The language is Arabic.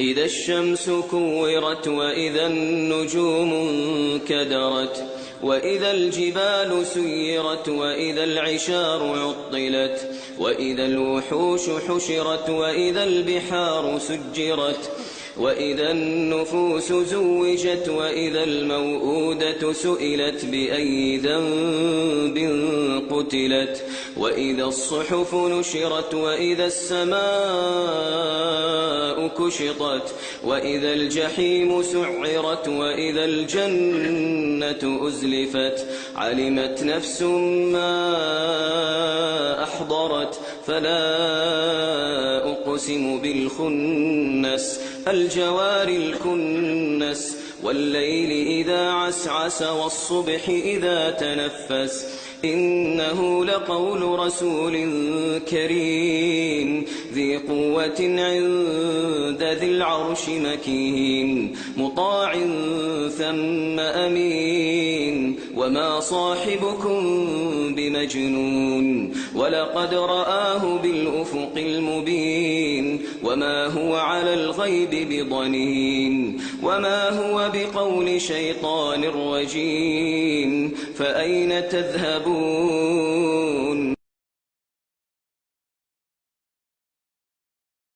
إذا الشمس كورت وإذا النجوم انكدرت وإذا الجبال سيرت وإذا العشار عطلت وإذا الوحوش حشرت وإذا البحار سجرت وإذا النفوس زوجت وإذا الموءودة سئلت بأي ذنب قتلت وإذا الصحف نشرت وإذا السماء كشطت وإذا الجحيم سعرت وإذا الجنة أزلفت علمت نفس ما أحضرت فلا أقسم بالخنس الجوار الكنس والليل إذا عسعس والصبح إذا تنفس إنه لقول رسول كريم ذي قوة عند ذي العرش مكين مطاع ثم أمين وما صاحبكم بمجنون ولقد رآه بالأفق المبين وما هو على الغيب بضنين وما هو بقول شيطان رجيم فأين تذهبون